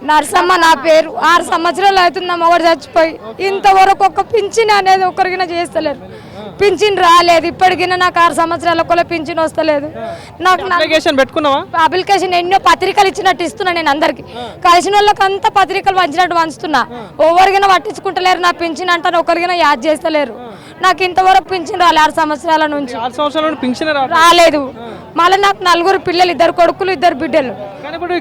నర్సమ్మ నా పేరు. 6 సంవత్సరాలు అవుతుంది నా మొగడు చచ్చిపోయి. ఇంతవరకు ఒక పింఛన్ అనేది ఒకరికైనా చేస్తలేరు. పింఛన్ రాలేదు ఇప్పటికైనా. నాకు 6 సంవత్సరాల కూడా పింఛన్ వస్తలేదు. నాకు అప్లికేషన్ ఎన్నో పత్రికలు ఇచ్చినట్టు ఇస్తున్నా. నేను అందరికి కలిసిన వాళ్ళకి అంతా పత్రికలు పంచినట్టు పంచుతున్నా. ఎవరికైనా పట్టించుకుంటలేరు. నా పింఛన్ అంటే ఒకరికైనా యాద్ చేస్తలేరు. నాకు ఇంతవరకు పింఛన్ రాలేదు 6 సంవత్సరాల నుంచి. రాలేదు. మళ్ళీ నాకు 4 పిల్లలు, 2 కొడుకులు 2 బిడ్డలు.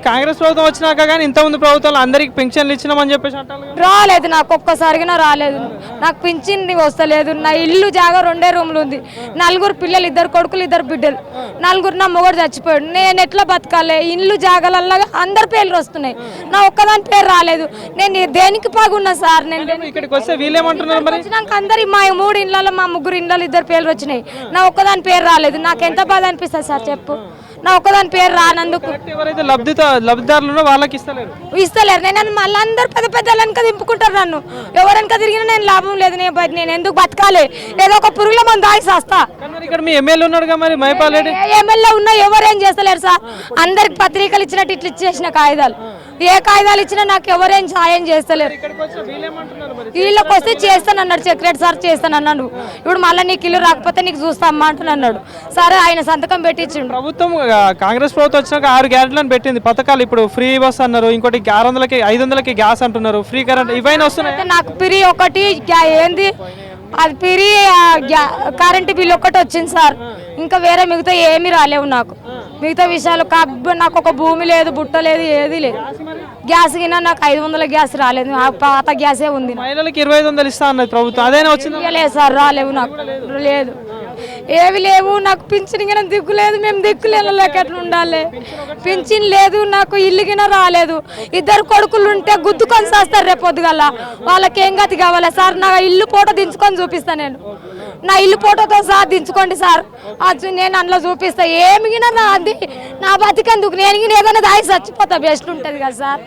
కాంగ్రెస్ ప్రభుత్వం వచ్చినాక కానీ ఇంతకుముందు ప్రభుత్వాలు అందరికి పింఛన్లు ఇచ్చినామని చెప్పేసి రాలేదు. నాకు ఒక్కసారిగా రాలేదు. నాకు పింఛన్ వస్తలేదు. నా ఇల్లు జాగా 2 రూమ్లు ఉంది. 4 పిల్లలు, 2 కొడుకులు 2 బిడ్డలు. 4 నా మొగడు చచ్చిపోయాడు. నేను ఎట్లా బతకాలి? ఇల్లు జాగాలల్లా అందరి పేర్లు వస్తున్నాయి. నా ఒక్కదాని పేరు రాలేదు. నేను దేనికి బాగున్నా సార్? నేను ఇక్కడికి వస్తే వీళ్ళేమంటున్నారు మరి? నాకు అందరి మా 3 ఇళ్ళలో మా 3 ఇళ్ళలో 2 పేర్లు వచ్చినాయి. నా ఒక్కదాని పేరు రాలేదు. నాకు ఎంత బాధ అనిపిస్తుంది సార్ చెప్పు. నా ఒక్కదాని పేరు రానందుకు ఎవరైతే లబ్ధిదారులు వాళ్ళకి ఇస్తలేరు. నేను మళ్ళీ అందరు పెద్ద పెద్ద వెనక దింపుకుంటారు నన్ను. ఎవరెనక తిరిగినా నేను లాభం లేదు. నేను ఎందుకు బతకాలి? ఏదో ఒక పురుగుల మంది దాగి వస్తా. ఎమ్మెల్యే ఉన్నా ఎవరేం చేస్తలేరు సార్. అందరికి పత్రికలు ఇచ్చినట్టు ఇట్లా ఇచ్చేసిన కాగితాలు. ఏ కాగితాలు ఇచ్చినా నాకు ఎవరేం సాయం చేస్తలేరు. వీళ్ళకి వస్తే చేస్తానన్నాడు సెక్రటరీ సార్, చేస్తానన్నాడు. ఇప్పుడు మళ్ళీ నీకు ఇల్లు రాకపోతే నీకు చూస్తామా అంటున్నాడు. సరే ఆయన సంతకం పెట్టించిండు. ప్రభుత్వం కాంగ్రెస్ ప్రభుత్వం వచ్చినాక 6 గ్యారెంటీలను పెట్టింది పథకాలు. ఇప్పుడు ఫ్రీ బస్ అన్నారు, ఇంకోటి 600కి 500కి గ్యాస్ అంటున్నారు, ఫ్రీ కరెంట్ ఇవైనా వస్తున్నాయి. నాకు ఫ్రీ ఒకటి ఏంది అది ఫ్రీ కరెంటు బిల్ ఒకటి వచ్చింది సార్. ఇంకా వేరే మిగతా ఏమీ రాలేవు నాకు. మిగతా విషయాలు నాకు ఒక భూమి లేదు, బుట్ట లేదు, ఏది లేదు. గ్యాస్ కింద నాకు 500 గ్యాస్ రాలేదు. పాత గ్యాసే ఉంది. మహిళలకు 2500 ఇస్తా అన్నది ప్రభుత్వం, అదేనా వచ్చింది? లేదు సార్, రాలేవు నాకు. లేదు, ఏవి లేవు. నాకు పింఛన్ కింద దిక్కు లేదు. మేము దిక్కులేక ఎట్లా ఉండాలి? పింఛన్ లేదు. నాకు ఇల్లు కింద రాలేదు. 2 కొడుకులు ఉంటే గుద్దుకొని చేస్తారు రేపు పొద్దుగల. వాళ్ళకి ఏం గతి కావాలి సార్? నా ఇల్లు ఫోటో దించుకొని చూపిస్తాను. నేను నా ఇల్లు ఫోటోతో సార్ దించుకోండి సార్. అది నేను అందులో చూపిస్తా. ఏమి అది నా బతికెందుకు? నేను ఏదైనా దాయి చచ్చిపోతా. బెస్ట్ ఉంటుంది కదా సార్.